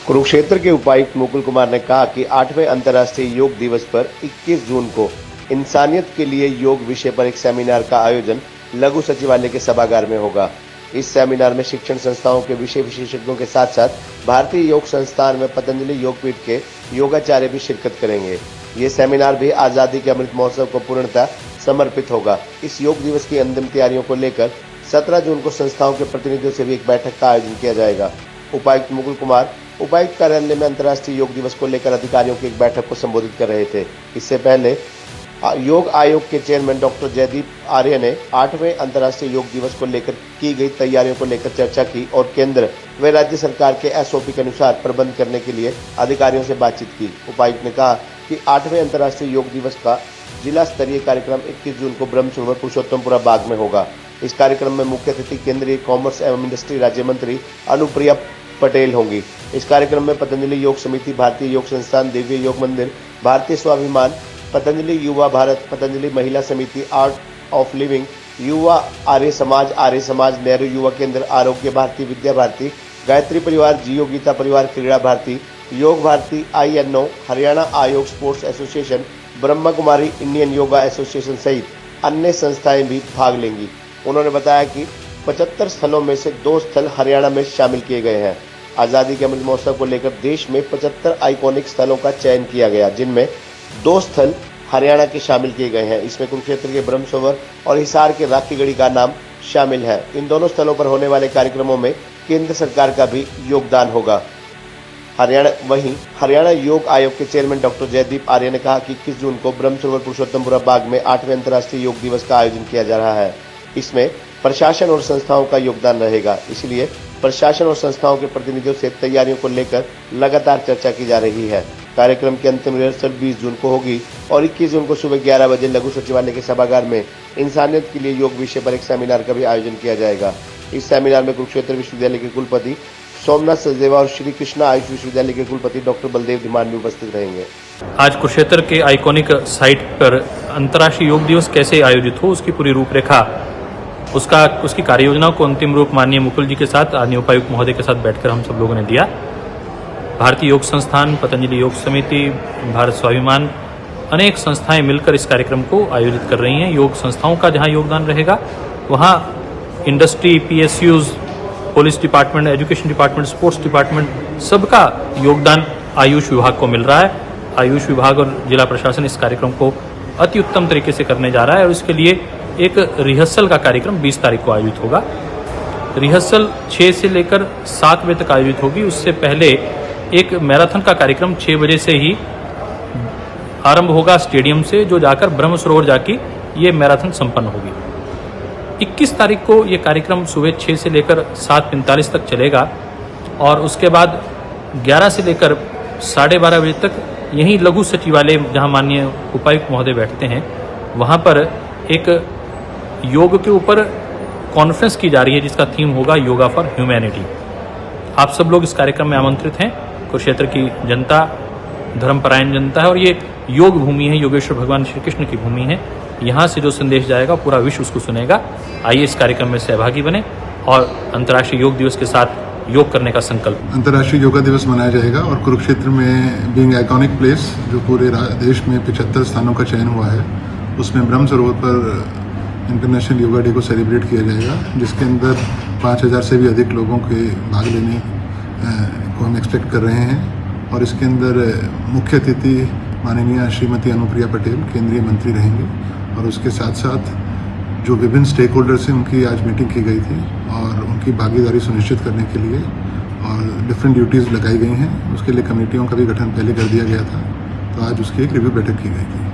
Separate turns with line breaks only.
कुरुक्षेत्र के उपायुक्त मुकुल कुमार ने कहा कि 8वें अंतर्राष्ट्रीय योग दिवस पर 21 जून को इंसानियत के लिए योग विषय पर एक सेमिनार का आयोजन लघु सचिवालय के सभागार में होगा। इस सेमिनार में शिक्षण संस्थाओं के विषय विशेषज्ञों के साथ साथ भारतीय योग संस्थान में पतंजलि योगपीठ के योगाचार्य भी शिरकत करेंगे। ये सेमिनार भी आजादी के अमृत महोत्सव को पूर्णतः समर्पित होगा। इस योग दिवस की अंतिम तैयारियों को लेकर 17 जून को संस्थाओं के प्रतिनिधियों से भी एक बैठक का आयोजन किया जाएगा। उपायुक्त मुकुल कुमार उपायुक्त कार्यालय में अंतर्राष्ट्रीय योग दिवस को लेकर अधिकारियों की एक बैठक को संबोधित कर रहे थे। इससे पहले योग आयोग के चेयरमैन डॉक्टर जयदीप आर्य ने 8वें अंतर्राष्ट्रीय योग दिवस को लेकर की गई तैयारियों को लेकर चर्चा की और केंद्र व राज्य सरकार के एसओपी के अनुसार प्रबंध करने के लिए अधिकारियों से बातचीत की। उपायुक्त ने कहा कि 8वें अंतर्राष्ट्रीय योग दिवस का जिला स्तरीय कार्यक्रम 21 जून को ब्रह्मसरोवर पुरुषोत्तमपुरा बाग में होगा। इस कार्यक्रम में मुख्य अतिथि केंद्रीय कॉमर्स एवं इंडस्ट्री राज्य मंत्री अनुप्रिया पटेल होंगी। इस कार्यक्रम में पतंजलि योग समिति, भारतीय योग संस्थान, दिव्य योग मंदिर, भारतीय स्वाभिमान, पतंजलि युवा भारत, पतंजलि महिला समिति, आर्ट ऑफ लिविंग, युवा आर्य समाज, नेहरू युवा केंद्र, आरोग्य भारती, विद्या भारती, गायत्री परिवार, जियो गीता परिवार, क्रीड़ा भारती, योग भारती, INO, हरियाणा आयोग sports association, Brahma Kumari Indian yoga association सहित अन्य संस्थाएं भी भाग लेंगी। उन्होंने बताया कि 75 स्थलों में से 2 स्थल हरियाणा में शामिल किए गए हैं। आजादी के अमृत महोत्सव को लेकर देश में 75 आइकॉनिक स्थलों का चयन किया गया, जिनमें 2 स्थल हरियाणा के शामिल किए गए हैं। इसमें कुरुक्षेत्र के ब्रह्मसरोवर और हिसार के राखीगढ़ी का नाम शामिल है। इन दोनों स्थलों पर होने वाले कार्यक्रमों में केंद्र सरकार का भी योगदान होगा। हरियाणा योग आयोग के चेयरमैन डॉक्टर जयदीप आर्य ने कहा कि 21 जून को ब्रह्मसरोवर पुरुषोत्तमपुरा बाग में 8वें अंतर्राष्ट्रीय योग दिवस का आयोजन किया जा रहा है। इसमें प्रशासन और संस्थाओं का योगदान रहेगा, इसलिए प्रशासन और संस्थाओं के प्रतिनिधियों से तैयारियों को लेकर लगातार चर्चा की जा रही है। कार्यक्रम की अंतिम रिहर्सल 20 जून को होगी और 21 जून को सुबह 11 बजे लघु सचिवालय के सभागार में इंसानियत के लिए योग विषय पर एक सेमिनार का भी आयोजन किया जाएगा। इस सेमिनार में कुरुक्षेत्र विश्वविद्यालय के कुलपति सोमनाथ सचदेवा और श्री कृष्णा आयुष विश्वविद्यालय के कुलपति डॉक्टर बलदेव धीमान भी उपस्थित रहेंगे।
आज कुरुक्षेत्र के आइकॉनिक साइट पर अंतर्राष्ट्रीय योग दिवस कैसे आयोजित हो, उसकी पूरी रूपरेखा, उसकी कार्य योजना को अंतिम रूप माननीय मुकुल जी के साथ, आदरणीय उपायुक्त महोदय के साथ बैठकर हम सब लोगों ने दिया। भारतीय योग संस्थान, पतंजलि योग समिति, भारत स्वाभिमान, अनेक संस्थाएं मिलकर इस कार्यक्रम को आयोजित कर रही हैं। योग संस्थाओं का जहां योगदान रहेगा, वहां industry, PSUs, police department, education department, sports department, सबका योगदान आयुष विभाग को मिल रहा है। आयुष विभाग और जिला प्रशासन इस कार्यक्रम को अति उत्तम तरीके से करने जा रहा है और इसके लिए एक रिहर्सल का कार्यक्रम 20 तारीख को आयोजित होगा। रिहर्सल 6 से लेकर 7 बजे तक आयोजित होगी। उससे पहले एक मैराथन का कार्यक्रम 6 बजे से ही आरंभ होगा स्टेडियम से, जो जाकर ब्रह्मसरोवर जाके ये मैराथन संपन्न होगी। 21 तारीख को ये कार्यक्रम सुबह 6 से लेकर 7:45 तक चलेगा और उसके बाद 11 से लेकर 12:30 बजे तक यहीं लघु सचिवालय, जहां माननीय उपायुक्त महोदय बैठते हैं, वहां पर एक योग के ऊपर कॉन्फ्रेंस की जा रही है जिसका थीम होगा योगा फॉर ह्यूमैनिटी। आप सब लोग इस कार्यक्रम में आमंत्रित हैं। कुरुक्षेत्र की जनता धर्मपरायण जनता है और ये योग भूमि है, योगेश्वर भगवान श्री कृष्ण की भूमि है। यहाँ से जो संदेश जाएगा पूरा विश्व उसको सुनेगा। आइए इस कार्यक्रम में सहभागी बने और अंतर्राष्ट्रीय योग दिवस के साथ योग करने का संकल्प।
अंतर्राष्ट्रीय योगा दिवस मनाया जाएगा और कुरुक्षेत्र में बीइंग आइकॉनिक प्लेस, जो पूरे देश में 75 स्थानों का चयन हुआ है, उसमें ब्रह्मसरोवर पर इंटरनेशनल योगा डे को सेलिब्रेट किया जाएगा, जिसके अंदर 5000 से भी अधिक लोगों के भाग लेने को हम एक्सपेक्ट कर रहे हैं। और इसके अंदर मुख्य अतिथि माननीय श्रीमती अनुप्रिया पटेल केंद्रीय मंत्री रहेंगे और उसके साथ साथ जो विभिन्न स्टेक होल्डर्स हैं उनकी आज मीटिंग की गई थी और उनकी भागीदारी सुनिश्चित करने के लिए और डिफरेंट ड्यूटीज़ लगाई गई हैं। उसके लिए कमेटियों का भी गठन पहले कर दिया गया था, तो आज उसकी एक रिव्यू बैठक की गई थी।